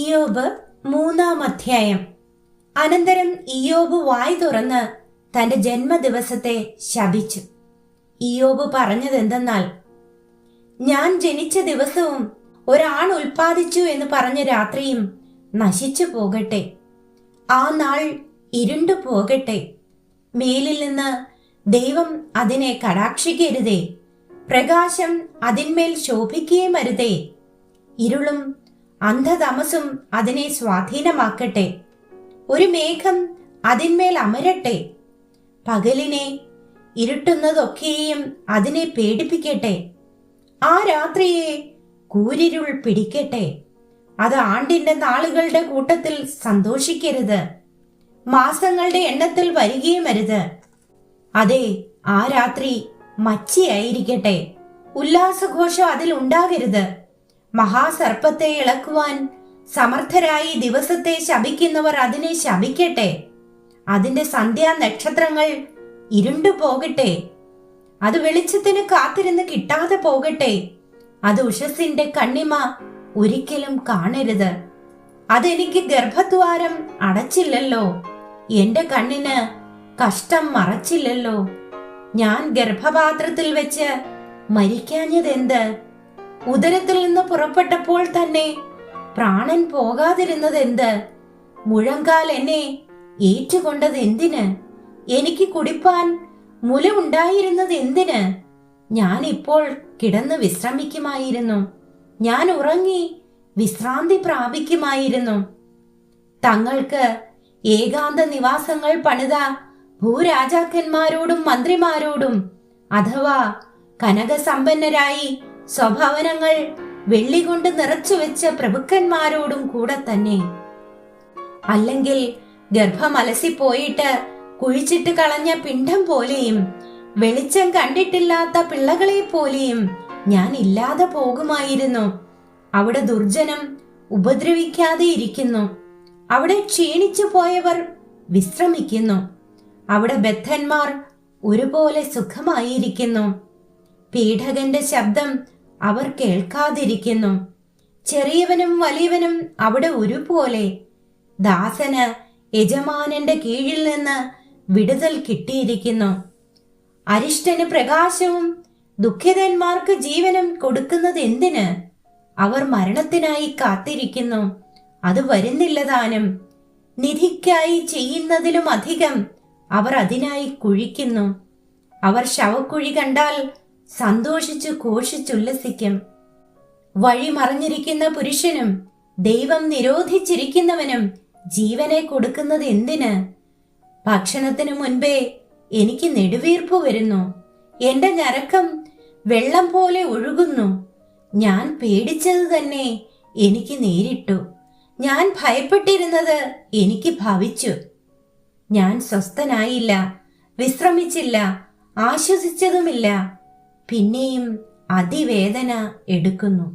ഇയ്യോബ് 3-ാം അധ്യായം. അനന്തരം ഇയ്യോബ് വായ് തുറന്ന് തന്റെ ജന്മദിവസത്തെ ശപിച്ചു. ഇയ്യോബ് പറഞ്ഞതെന്തെന്നാൽ, ഞാൻ ജനിച്ച ദിവസവും ഒരാൺ ഉൽപ്പാദിച്ചു എന്ന് പറഞ്ഞ രാത്രിയും നശിച്ചു പോകട്ടെ. ആ നാൾ ഇരുണ്ടു പോകട്ടെ. മേലിൽ നിന്ന് ദൈവം അതിനെ കടാക്ഷിക്കരുതേ. പ്രകാശം അതിന്മേൽ ശോഭിക്കുകയും അരുതേ. ഇരുളും അന്ധതമസും അതിനെ സ്വാധീനമാക്കട്ടെ. ഒരു മേഘം അതിന്മേൽ അമരട്ടെ. പകലിനെ ഇരുട്ടുന്നതൊക്കെയും അതിനെ പേടിപ്പിക്കട്ടെ. ആ രാത്രിയെ കൂരിരുൾ പിടിക്കട്ടെ. അത് ആണ്ടിന്റെ നാളുകളുടെ കൂട്ടത്തിൽ സന്തോഷിക്കരുത്. മാസങ്ങളുടെ എണ്ണത്തിൽ വരികയും അരുത്. അതെ, ആ രാത്രി മച്ചിയായിരിക്കട്ടെ. ഉല്ലാസഘോഷം അതിൽ ഉണ്ടാകരുത്. മഹാസർപ്പത്തെ ഇളക്കുവാൻ സമർത്ഥരായി ദിവസത്തെ ശപിക്കുന്നവർ അതിനെ ശപിക്കട്ടെ. അതിന്റെ സന്ധ്യാ നക്ഷത്രങ്ങൾ ഇരുണ്ടു പോകട്ടെ. അത് വെളിച്ചത്തിന് കാത്തിരുന്ന് കിട്ടാതെ പോകട്ടെ. അത് ഉഷസ്സിന്റെ കണ്ണിമ ഒരിക്കലും കാണരുത്. അതെനിക്ക് ഗർഭദ്വാരം അടച്ചില്ലല്ലോ. എന്റെ കണ്ണിന് കഷ്ടം മറച്ചില്ലല്ലോ. ഞാൻ ഗർഭപാത്രത്തിൽ വെച്ച് മരിക്കാഞ്ഞതെന്ത്? ഉദരത്തിൽ നിന്ന് പുറപ്പെട്ടപ്പോൾ തന്നെ പ്രാണൻ പോകാതിരുന്നതെന്ത്? മുഴങ്കാൽ എന്നെ ഏറ്റുകൊണ്ടത് എന്തിന്? എനിക്ക് കുടിപ്പാൻ മുല ഉണ്ടായിരുന്നത് എന്തിന്? ഞാൻ ഇപ്പോൾ കിടന്ന് വിശ്രമിക്കുമായിരുന്നു. ഞാൻ ഉറങ്ങി വിശ്രാന്തി പ്രാപിക്കുമായിരുന്നു. തങ്ങൾക്ക് ഏകാന്ത നിവാസങ്ങൾ പണിത ഭൂരാജാക്കന്മാരോടും മന്ത്രിമാരോടും, അഥവാ കനകസമ്പന്നരായി സ്വഭവനങ്ങൾ വെള്ളി കൊണ്ട് നിറച്ചു വെച്ച പ്രഭുക്കന്മാരോടും കൂടെ തന്നെ. അല്ലെങ്കിൽ ഗർഭമലസിപ്പോയിട്ട് കുഴിച്ചിട്ട് കളഞ്ഞ പിണ്ഡം പോലെയും വെളിച്ചം കണ്ടിട്ടില്ലാത്ത പിള്ളകളെ പോലെയും ഞാൻ ഇല്ലാതെ പോകുമായിരുന്നു. അവിടെ ദുർജനം ഉപദ്രവിക്കാതെ ഇരിക്കുന്നു. അവിടെ ക്ഷീണിച്ചു പോയവർ വിശ്രമിക്കുന്നു. അവിടെ ബദ്ധന്മാർ ഒരുപോലെ സുഖമായിരിക്കുന്നു. പീഡകന്റെ ശബ്ദം അവർ കേൾക്കാതിരിക്കുന്നു. ചെറിയവനും വലിയവനും അവിടെ ഒരുപോലെ. ദാസന് യജമാനന്റെ കീഴിൽ നിന്ന് വിടുതൽ കിട്ടിയിരിക്കുന്നു. അരിഷ്ടന് പ്രകാശവും ദുഃഖിതന്മാർക്ക് ജീവനും കൊടുക്കുന്നത് എന്തിന്? അവർ മരണത്തിനായി കാത്തിരിക്കുന്നു. അത് വരുന്നില്ല താനും. നിധിക്കായി ചെയ്യുന്നതിലും അധികം അവർ അതിനായി കുഴിക്കുന്നു. അവർ ശവക്കുഴി കണ്ടാൽ സന്തോഷിച്ചു ഘോഷിച്ചുല്ലസിക്കും. വഴി മറിഞ്ഞിരിക്കുന്ന പുരുഷനും ദൈവം നിരോധിച്ചിരിക്കുന്നവനും ജീവനെ കൊടുക്കുന്നത് എന്തിന്? ഭക്ഷണത്തിനു മുൻപേ എനിക്ക് നെടുവീർപ്പ് വരുന്നു. എന്റെ ഞരക്കം വെള്ളം പോലെ ഒഴുകുന്നു. ഞാൻ പേടിച്ചത് തന്നെ എനിക്ക് നേരിട്ടു. ഞാൻ ഭയപ്പെട്ടിരുന്നത് എനിക്ക് ഭവിച്ചു. ഞാൻ സ്വസ്ഥനായില്ല, വിശ്രമിച്ചില്ല, ആശ്വസിച്ചതുമില്ല. പിന്നെയും അതിവേദന എടുക്കുന്നു.